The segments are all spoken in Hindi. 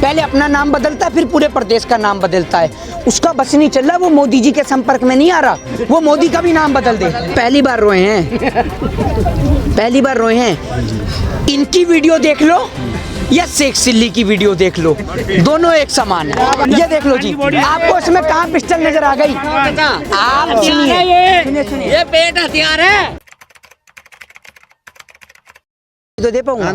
पहले अपना नाम बदलता है, फिर पूरे प्रदेश का नाम बदलता है। उसका बस नहीं चल रहा, वो मोदी जी के संपर्क में नहीं आ रहा, वो मोदी का भी नाम बदल दे। पहली बार रोए हैं, पहली बार रोए हैं। इनकी वीडियो देख लो या शेख सिल्ली की वीडियो देख लो, दोनों एक समान है। ये देख लो जी, आपको इसमें कहाँ पिस्टल नजर आ गई? आप सुनिए, ये पेट हथियार है। तो दे पाऊंगा।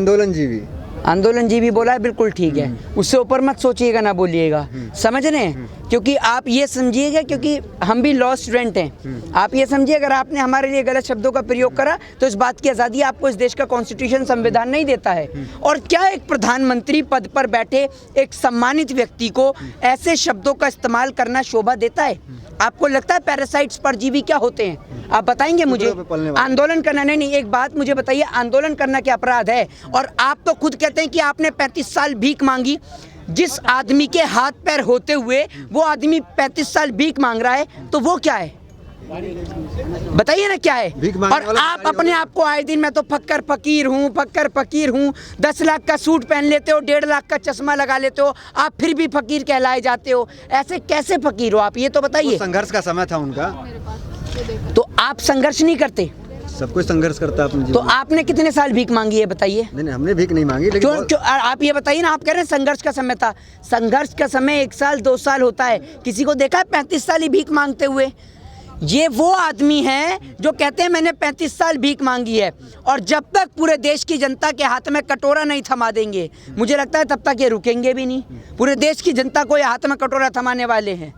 आंदोलनजीवी बोला है, बिल्कुल ठीक है, उससे ऊपर मत सोचिएगा, ना बोलिएगा, समझ रहे हैं? क्योंकि आप ये समझिएगा, क्योंकि हम भी लॉ स्टूडेंट हैं, आप ये समझिए अगर आपने हमारे लिए गलत शब्दों का प्रयोग करा तो इस बात की आज़ादी आपको इस देश का कॉन्स्टिट्यूशन संविधान नहीं देता है। और क्या एक प्रधानमंत्री पद पर बैठे एक सम्मानित व्यक्ति को ऐसे शब्दों का इस्तेमाल करना शोभा देता है? आपको लगता है पैरासाइट्स परजीवी क्या होते हैं? आप बताएंगे मुझे? आंदोलन करना, नहीं, एक बात मुझे बताइए, आंदोलन करना क्या अपराध है? और आप तो खुद कहते हैं कि आपने 35 साल भीख मांगी। जिस आदमी के हाथ पैर होते हुए वो आदमी 35 साल भीख मांग रहा है, तो वो क्या है? बताइए ना क्या है? और आप अपने आप को आए दिन मैं तो फक्कर फकीर हूँ, 10 लाख का सूट पहन लेते हो, 1.5 लाख का चश्मा लगा लेते हो, आप फिर भी फकीर कहलाए जाते हो। ऐसे कैसे फकीर हो आप, ये तो बताइए। संघर्ष का समय था उनका, तो आप संघर्ष नहीं करते? सब कोई संघर्ष करता है। तो आपने कितने साल भीख मांगी है बताइए? नहीं, हमने भीख नहीं मांगी, लेकिन क्यों आप ये बताइए ना, आप कह रहे हैं संघर्ष का समय था। संघर्ष का समय 1 साल 2 साल होता है, किसी को देखा है 35 साल ही भीख मांगते हुए? ये वो आदमी है जो कहते हैं मैंने 35 साल भीख मांगी है, और जब तक पूरे देश की जनता के हाथ में कटोरा नहीं थमा देंगे, मुझे लगता है तब तक ये रुकेंगे भी नहीं। पूरे देश की जनता को ये हाथ में कटोरा थमाने वाले हैं,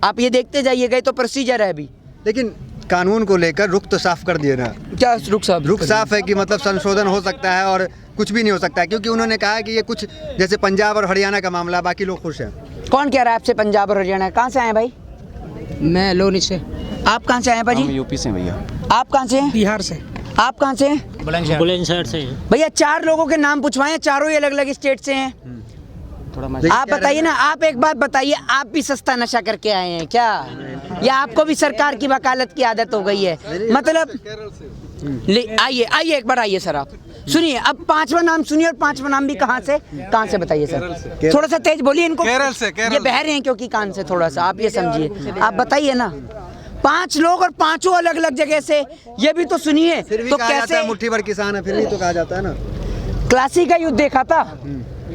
आप ये देखते जाइएगा, तो प्रोसीजर है अभी। लेकिन कानून को लेकर रुख तो साफ कर दिए ना। क्या रुख साफ है कि मतलब संशोधन हो सकता है और कुछ भी नहीं हो सकता है, क्योंकि उन्होंने कहा कि ये कुछ जैसे पंजाब और हरियाणा का मामला, बाकी लोग खुश हैं। कौन कह रहा है आपसे पंजाब और हरियाणा? कहाँ से आए भाई? मैं लोनी से। आप कहाँ से आए भाजी? यूपी से भैया। आप कहाँ से हैं? बिहार से। आप कहाँ से हैं? बुलंदशहर से। भैया 4 लोगों के नाम पूछवाए, चारों ही अलग अलग स्टेट से हैं। आप बताइए ना, आप एक बात बताइए, आप भी सस्ता नशा करके आए हैं क्या, या आपको भी सरकार की वकालत की आदत हो गई है? मतलब आइए एक बार आइए सर, आप सुनिए, अब 5वां नाम सुनिए, और 5वां नाम भी कहाँ से बताइए सर? थोड़ा सा तेज बोलिए इनको, केरल से। ये बहरे हैं क्योंकि कान से, थोड़ा सा आप ये समझिए, आप बताइए ना। 5 लोग और 5 अलग अलग जगह से, ये भी तो सुनिए। तो कैसे मुट्ठी भर किसान है, फिर भी तो कहा जाता है ना। क्लासी का युद्ध देखा था?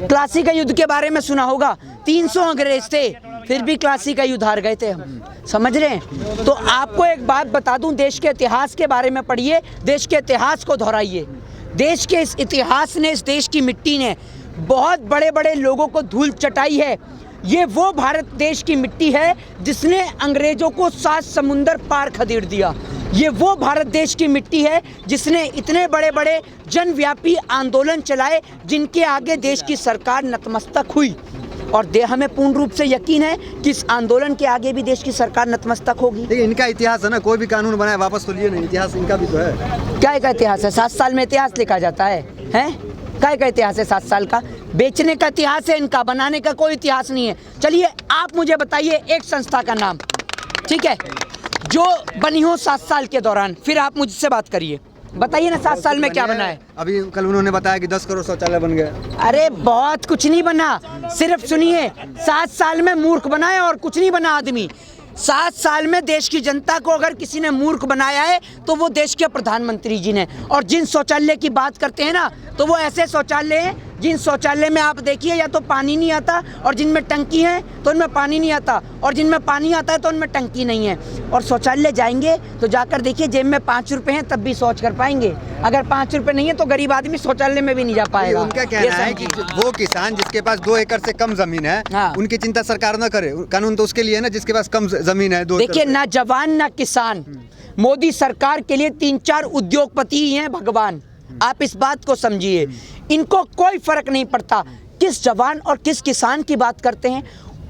क्लासी का युद्ध के बारे में सुना होगा। 300 अंग्रेज थे, फिर भी क्लासी का युद्ध हार गए थे हम, समझ रहे हैं? तो आपको एक बात बता दूं, देश के इतिहास के बारे में पढ़िए, देश के इतिहास को दोहराइए। देश के इस इतिहास ने, इस देश की मिट्टी ने बहुत बड़े बड़े लोगों को धूल चटाई है। ये वो भारत देश की मिट्टी है जिसने अंग्रेजों को 7 समुंदर पार खदेड़ दिया। ये वो भारत देश की मिट्टी है जिसने इतने बड़े बड़े जनव्यापी आंदोलन चलाए, जिनके आगे देश की सरकार नतमस्तक हुई। और हमें पूर्ण रूप से यकीन है कि इस आंदोलन के आगे भी देश की सरकार नतमस्तक होगी। देखिए, इनका इतिहास है ना, कोई भी कानून बनाए वापस तो लिए नहीं, इतिहास इनका भी तो है। क्या का इतिहास है? 7 साल में इतिहास लिखा जाता है? क्या का इतिहास है 7 साल का? बेचने का इतिहास है इनका, बनाने का कोई इतिहास नहीं है। चलिए आप मुझे बताइए एक संस्था का नाम, ठीक है, जो बनी हो 7 साल के दौरान, फिर आप मुझसे बात करिए। बताइए ना 7 साल में क्या बना है? अभी कल उन्होंने बताया कि 10 करोड़ शौचालय बन गए। अरे बहुत कुछ नहीं बना, सिर्फ सुनिए, 7 साल में मूर्ख बनाए और कुछ नहीं बना आदमी। 7 साल में देश की जनता को अगर किसी ने मूर्ख बनाया है तो वो देश के प्रधानमंत्री जी ने। और जिन शौचालय की बात करते हैं ना, तो वो ऐसे शौचालय हैं जिन शौचालय में आप देखिए या तो पानी नहीं आता, और जिनमें टंकी है तो उनमें पानी नहीं आता, और जिनमें पानी आता है तो उनमें टंकी नहीं है। और शौचालय जाएंगे तो जाकर देखिए, जेब में 5 रुपए हैं तब भी शौच कर पाएंगे, अगर 5 रुपए नहीं है तो गरीब आदमी शौचालय में भी नहीं जा पाएगा। उनका कहना है कि वो किसान जिसके पास 2 एकड़ से कम जमीन है, हाँ, उनकी चिंता सरकार न करे, कानून तो उसके लिए है ना जिसके पास कम जमीन है। देखिए, ना जवान ना किसान, मोदी सरकार के लिए 3-4 उद्योगपति ही हैं भगवान। आप इस बात को समझिए, इनको कोई फर्क नहीं पड़ता किस जवान और किस किसान की बात करते हैं।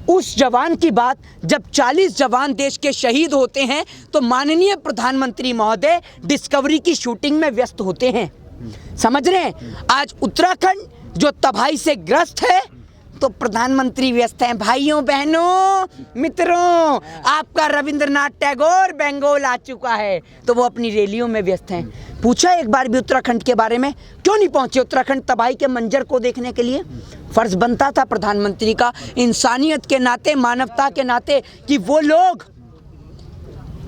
उस जवान की बात, जब 40 जवान देश के शहीद होते हैं तो माननीय प्रधानमंत्री महोदय डिस्कवरी की शूटिंग में व्यस्त होते हैं, समझ रहे हैं? आज उत्तराखंड जो तबाही से ग्रस्त है, तो प्रधानमंत्री व्यस्त हैं। भाइयों बहनों मित्रों, आपका रविंद्रनाथ टैगोर बंगाल आ चुका है, तो वो अपनी रैलियों में व्यस्त हैं। पूछा एक बार भी उत्तराखंड के बारे में, क्यों नहीं पहुंचे उत्तराखंड तबाही के मंजर को देखने के लिए? फर्ज बनता था प्रधानमंत्री का इंसानियत के नाते, मानवता के नाते, कि वो लोग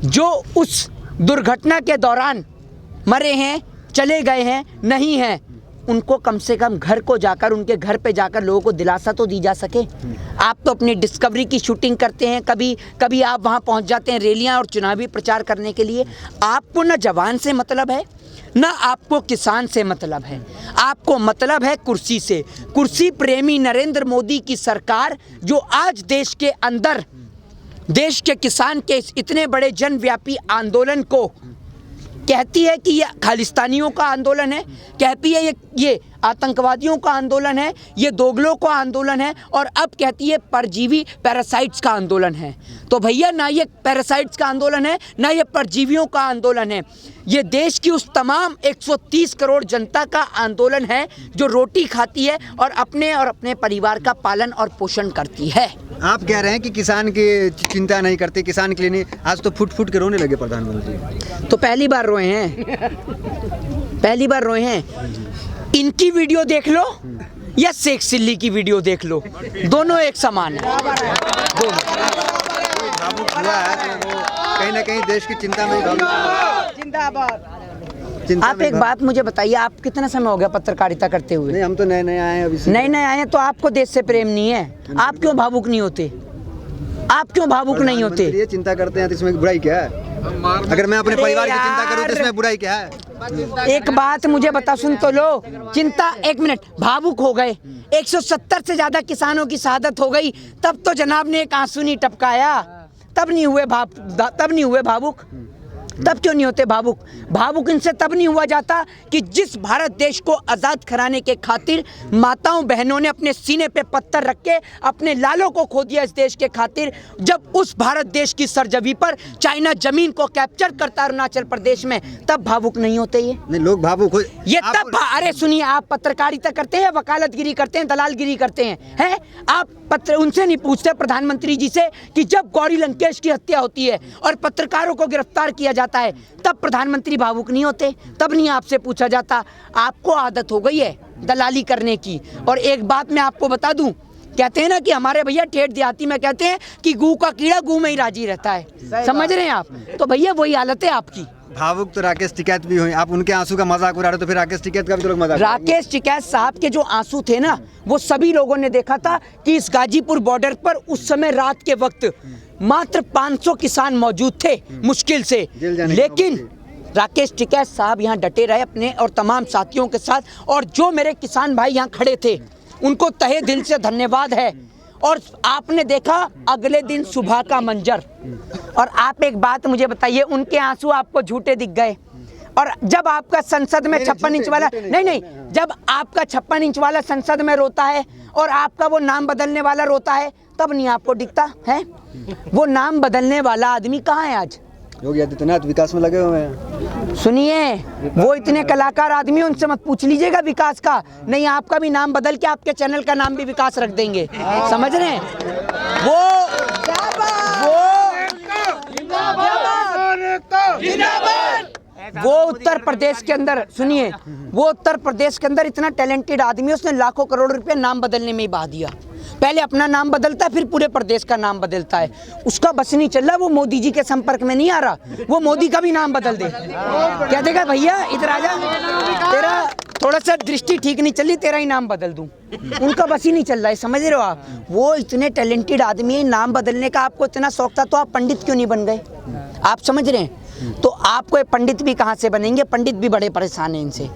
जो उस दुर्घटना के दौरान मरे हैं, चले गए हैं, नहीं हैं, उनको कम से कम घर को जाकर, उनके घर पे जाकर लोगों को दिलासा तो दी जा सके। आप तो अपनी डिस्कवरी की शूटिंग करते हैं, कभी कभी आप वहाँ पहुँच जाते हैं रैलियाँ और चुनावी प्रचार करने के लिए। आपको न जवान से मतलब है, ना आपको किसान से मतलब है, आपको मतलब है कुर्सी से। कुर्सी प्रेमी नरेंद्र मोदी की सरकार, जो आज देश के अंदर देश के किसान के इस इतने बड़े जनव्यापी आंदोलन को कहती है कि ये खालिस्तानियों का आंदोलन है, कहती है ये आतंकवादियों का आंदोलन है, ये दोगलों का आंदोलन है, और अब कहती है परजीवी पैरासाइट्स का आंदोलन है। तो भैया, ना ये पैरासाइट्स का आंदोलन है, ना ये परजीवियों का आंदोलन है, ये देश की उस तमाम 130 करोड़ जनता का आंदोलन है जो रोटी खाती है और अपने परिवार का पालन और पोषण करती है। आप कह रहे हैं कि किसान की चिंता नहीं करते, किसान के लिए नहीं। आज तो फुट फुट के रोने लगे प्रधानमंत्री। तो पहली बार रोए हैं, पहली बार रोए हैं। इनकी वीडियो देख लो या शेख सिल्ली की वीडियो देख लो, दोनों एक समान है। दोनों भावुक हुआ है तो वो कहीं ना कहीं देश की चिंता में आप एक बात मुझे बताइए, आप कितना समय हो गया पत्रकारिता करते हुए? नहीं, हम तो नए नए आए हैं अभी। नए नए आए हैं, तो आपको देश से प्रेम नहीं है? आप क्यों भावुक नहीं होते? आप क्यों भावुक नहीं होते? ये चिंता करते हैं तो इसमें बुराई क्या है? अगर मैं अपने परिवार की चिंता करूं तो इसमें बुराई क्या है? एक बात मुझे बता, सुन तो लो। चिंता, एक मिनट, भावुक हो गए, 170 से ज्यादा किसानों की शहादत हो गई, तब तो जनाब ने एक आंसू नहीं टपकाया, तब नहीं हुए भावुक। तब क्यों नहीं होते भावुक? भावुक इनसे तब नहीं हुआ जाता कि जिस भारत देश को आज़ाद कराने के खातिर माताओं बहनों ने अपने सीने पे पत्थर रख के अपने लालों को खो दिया इस देश के खातिर, जब उस भारत देश की सरजमी पर चाइना जमीन को कैप्चर करता अरुणाचल प्रदेश में, तब भावुक नहीं होते ये? नहीं, लोग भावुक हो ये तब। अरे सुनिए, आप पत्रकारिता करते हैं, वकालतगिरी करते हैं, दलालगिरी करते हैं? आप उनसे नहीं पूछते, प्रधानमंत्री जी से, कि जब गौरी लंकेश की हत्या होती है और पत्रकारों को गिरफ्तार किया जाता है, तब प्रधानमंत्री भावुक नहीं होते? तब नहीं आपसे पूछा जाता? आपको आदत हो गई है दलाली करने की। और एक बात मैं आपको बता दूं, कहते हैं ना कि हमारे भैया ठेठ देहाती में कहते हैं कि गू का कीड़ा गू में ही राजी रहता है। समझ रहे हैं आप? तो भैया वही हालत है आपकी। भावुक तो राकेश टिकैत भी हुई, आप उनके आंसू का मजाक उड़ा रहे, तो फिर राकेश टिकैत का भी तो लोग मजाक। राकेश टिकैत साहब के जो आंसू थे ना, वो सभी लोगों ने देखा था कि इस गाजीपुर बॉर्डर पर उस समय रात के वक्त मात्र 500 किसान मौजूद थे मुश्किल से, लेकिन राकेश टिकैत साहब यहाँ डटे रहे अपने और तमाम साथियों के साथ। और जो मेरे किसान भाई यहाँ खड़े थे, उनको तहे दिल से धन्यवाद है। और आपने देखा अगले दिन सुबह का मंजर। और आप एक बात मुझे बताइए, उनके आंसू आपको झूठे दिख गए? और जब आपका संसद में 56 इंच वाला नहीं, जब आपका 56 इंच वाला संसद में रोता है और आपका वो नाम बदलने वाला रोता है, तब नहीं आपको दिखता है? वो नाम बदलने वाला आदमी कहाँ है आज? योगी आदित्यनाथ विकास में लगे हुए हैं। सुनिए, वो इतने कलाकार आदमी, उनसे मत पूछ लीजिएगा विकास का। नहीं, आपका भी नाम बदल के आपके चैनल का नाम भी विकास रख देंगे। समझ रहे हैं? वो उत्तर प्रदेश के अंदर, सुनिए, वो उत्तर प्रदेश के अंदर इतना टैलेंटेड आदमी, उसने लाखों करोड़ रुपए नाम बदलने में ही बहा दिया। पहले अपना नाम बदलता है, फिर पूरे प्रदेश का नाम बदलता है। उसका बस नहीं चल रहा, वो मोदी जी के संपर्क में नहीं आ रहा, वो मोदी का भी नाम बदल दे। क्या देगा भैया, इधर आ जा, तेरा थोड़ा सा दृष्टि ठीक नहीं चल रही, तेरा ही नाम बदल दूं। उनका बस ही नहीं चल रहा है, समझ रहे हो आप? वो इतने टैलेंटेड आदमी है, नाम बदलने का आपको इतना शौक था, तो आप पंडित क्यों नहीं बन गए? आप समझ रहे हैं? तो आपको पंडित भी कहाँ से बनेंगे? पंडित भी बड़े परेशान हैं इनसे।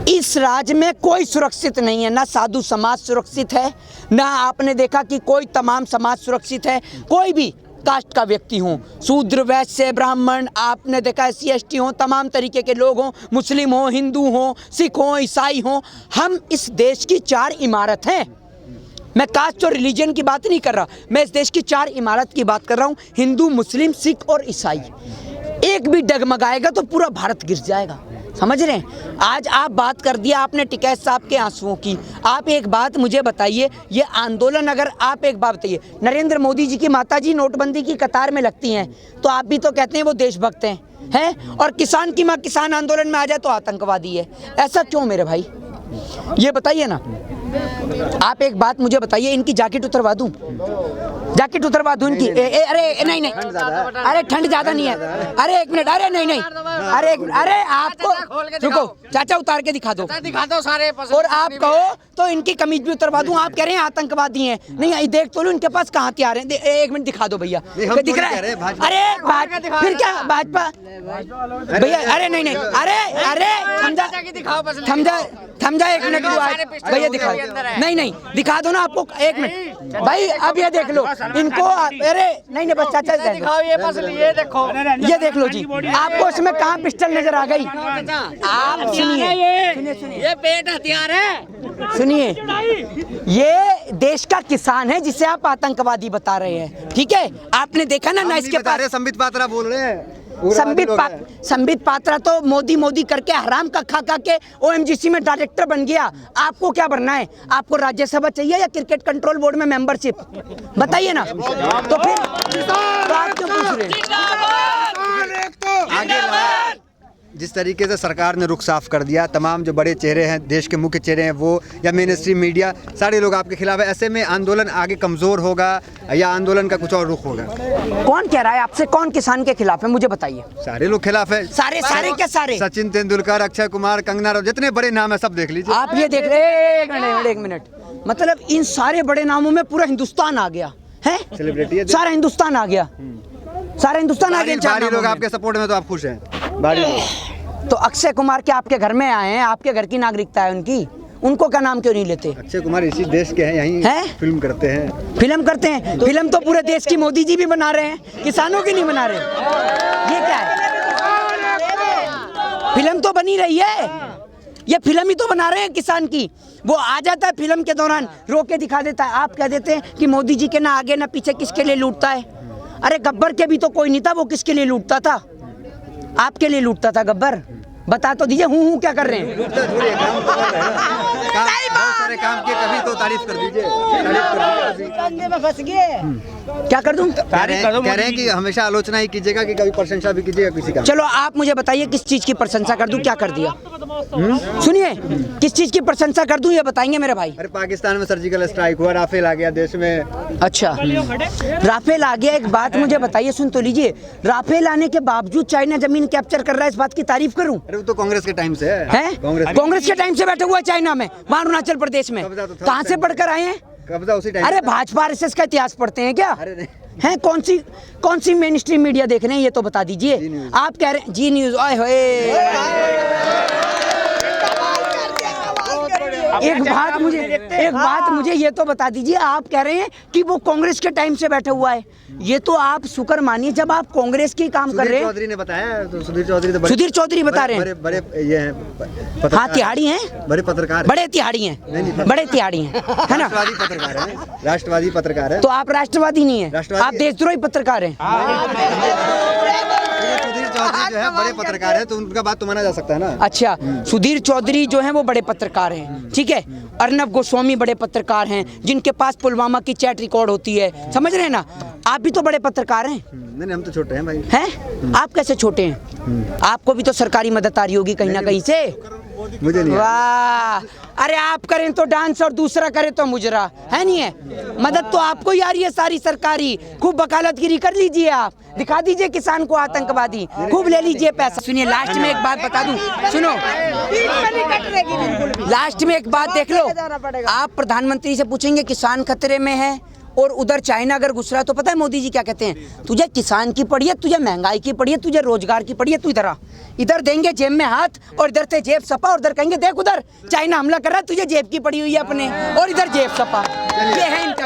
इस राज्य में कोई सुरक्षित नहीं है, ना साधु समाज सुरक्षित है, ना आपने देखा कि कोई तमाम समाज सुरक्षित है। कोई भी कास्ट का व्यक्ति हो, शूद्र, वैश्य, ब्राह्मण, आपने देखा SC ST हो, तमाम तरीके के लोग हों, मुस्लिम हो, हिंदू हो, सिख हो, ईसाई हो, हम इस देश की 4 इमारत हैं। मैं कास्ट और रिलीजन की बात नहीं कर रहा, मैं इस देश की 4 इमारत की बात कर रहा हूँ, हिंदू, मुस्लिम, सिख और ईसाई। एक भी डगमगाएगा तो पूरा भारत गिर जाएगा। समझ रहे हैं। आज आप बात कर दिया आपने टिकैत साहब के आंसुओं की। आप एक बात मुझे बताइए, ये आंदोलन अगर आप एक बात बताइए, नरेंद्र मोदी जी की माताजी नोटबंदी की कतार में लगती हैं तो आप भी तो कहते हैं वो देशभक्त हैं, और किसान की माँ किसान आंदोलन में आ जाए तो आतंकवादी है। ऐसा क्यों मेरे भाई, ये बताइए ना। आप एक बात मुझे बताइए, इनकी जैकेट उतरवा दूं, जैकेट उतरवा दूं इनकी? अरे नहीं, अरे ठंड ज्यादा नहीं है, अरे एक मिनट, अरे नहीं, अरे आपको रुको चाचा, उतार के दिखा दो सारे। और आप कहो तो इनकी कमीज भी उतरवा दूं। आप कह रहे हैं आतंकवादी हैं, नहीं देख तो लो इनके पास कहाँ हथियार हैं। एक मिनट दिखा दो भैया, दिख रहा है? अरे भाजपा, फिर क्या भाजपा भैया? अरे नहीं, अरे समझा एक मिनट भैया, दिखाओ। नहीं दिखा दो ना आपको, एक मिनट भाई। अब ये देख लो इनको, अरे नहीं बस चाचा दिखाओ, ये बस ये देखो, ये देख लो जी, आपको इसमें कहाँ पिस्टल नजर आ गई? आप सुनिए, ये पेट हथियार है। सुनिए, ये देश का किसान है जिसे आप आतंकवादी बता रहे हैं, ठीक है? आपने देखा ना इसके पास संबित पात्रा बोल रहे हैं। संबित पात्रा तो मोदी करके हराम का खा के OMGC में डायरेक्टर बन गया। आपको क्या बनना है? आपको राज्यसभा चाहिए या क्रिकेट कंट्रोल बोर्ड में मेंबरशिप? बताइए ना। तो फिर तो आप क्यों पूछ रहे हैं? जिस तरीके से सरकार ने रुख साफ कर दिया, तमाम जो बड़े चेहरे हैं, देश के मुख्य चेहरे हैं वो, या मेन स्ट्रीम मीडिया, सारे लोग आपके खिलाफ है। ऐसे में आंदोलन आगे कमजोर होगा या आंदोलन का कुछ और रुख होगा? कौन कह रहा है आपसे कौन किसान के खिलाफ है? मुझे बताइए। सारे लोग खिलाफ है। सारे क्या सारे? सचिन तेंदुलकर, अक्षय कुमार, कंगना रनौत, जितने बड़े नाम है सब देख लीजिए। आप ये देख रहे, एक मिनट, मतलब इन सारे बड़े नामों में पूरा हिंदुस्तान आ गया है, सारा हिंदुस्तान आ गया, सारा हिंदुस्तान आ गया। सारे लोग आपके सपोर्ट में, तो आप खुश हैं? तो अक्षय कुमार के आपके घर में आए हैं, आपके घर की नागरिकता है उनकी, उनको का नाम क्यों नहीं लेते? अक्षय कुमार इसी देश के हैं, यहीं फिल्म करते हैं। फिल्म तो पूरे देश की मोदी जी भी बना रहे हैं, किसानों की नहीं बना रहे। ये क्या है? फिल्म तो बनी रही है, ये फिल्म ही तो बना रहे हैं किसान की। वो आ जाता है फिल्म के दौरान, रोक के दिखा देता है। आप कह देते हैं कि मोदी जी के ना आगे ना पीछे, किसके लिए लूटता है? अरे गब्बर के भी तो कोई नहीं था, वो किसके लिए लूटता था? आपके लिए लूटता था गब्बर? बता तो दीजिए। हूँ क्या कर रहे हैं? बहुत सारे काम किए, कभी तो तारीफ कर दीजिए। क्या कर दूं? कह रहे हैं कि हमेशा आलोचना ही कीजिएगा, कि कभी प्रशंसा भी कीजिएगा किसी का। चलो आप मुझे बताइए किस चीज की प्रशंसा कर दूं? क्या कर दिया? सुनिए, किस चीज की प्रशंसा कर दूं ये बताएंगे मेरे भाई। अरे पाकिस्तान में सर्जिकल स्ट्राइक हुआ, राफेल आ गया देश में। अच्छा, राफेल आ गया। एक बात मुझे बताइए, सुन तो लीजिए, राफेल आने के बावजूद चाइना जमीन कैप्चर कर रहा है, इस बात की तारीफ करूं? अरे वो तो कांग्रेस के टाइम से है। कांग्रेस के टाइम से बैठे हुआ है चाइना में, वहां अरुणाचल प्रदेश में। कहाँ से पढ़कर आए हैं? कब्जा उसी टाइम। अरे भाजपा RSS का इतिहास पढ़ते हैं क्या? हैं? कौन सी मेन स्ट्रीम मीडिया देख रहे हैं ये तो बता दीजिए। आप कह रहे हैं जी न्यूज, आए होए। एक बात मुझे ये तो बता दीजिए, आप कह रहे हैं कि वो कांग्रेस के टाइम से बैठा हुआ है। ये तो आप शुक्र मानिए जब आप कांग्रेस की काम कर रहे हैं। चौधरी ने बताया, तो सुधीर चौधरी तो सुधीर चौधरी बता रहे हैं, बड़े ये हैं, हाँ तिहाड़ी हैं, बड़े पत्रकार, बड़े तिहाड़ी हैं, बड़े तिहाड़ी हैं, है ना? राष्ट्रवादी पत्रकार हैं, राष्ट्रवादी पत्रकार हैं। तो आप राष्ट्रवादी नहीं है, आप देशद्रोही पत्रकार हैं। सुधीर चौधरी जो है बड़े पत्रकार हैं, तो उनका बात तो माना जा सकता है ना। अच्छा, सुधीर चौधरी जो हैं वो बड़े पत्रकार हैं, ठीक है। अर्नब गोस्वामी बड़े पत्रकार हैं, जिनके पास पुलवामा की चैट रिकॉर्ड होती है, समझ रहे हैं ना? आप भी तो बड़े पत्रकार हैं। नहीं, हम तो छोटे हैं भाई। हैं? आप कैसे छोटे हैं? आपको भी तो सरकारी मदद आ रही होगी कहीं ना कहीं से। मुझे नहीं। वाह, अरे आप करें तो डांस और दूसरा करे तो मुजरा, है नहीं है? मदद तो आपको ही आ रही है सारी सरकारी। खूब वकालतगिरी कर लीजिए, आप दिखा दीजिए किसान को आतंकवादी, खूब ले लीजिए पैसा। सुनिए, लास्ट में एक बात बता दूं, सुनो, लास्ट में एक बात देख लो। आप प्रधानमंत्री से पूछेंगे किसान खतरे में है, और उधर चाइना अगर घुस रहा है, तो पता है मोदी जी क्या कहते हैं? तुझे किसान की पड़ी है, तुझे महंगाई की पड़ी है, तुझे रोजगार की पड़ी है, तू इधर देंगे जेब में हाथ, और इधर से जेब सपा, और इधर कहेंगे देख उधर चाइना हमला कर रहा है, तुझे जेब की पड़ी हुई है अपने, और इधर जेब सपा। ये है इनका।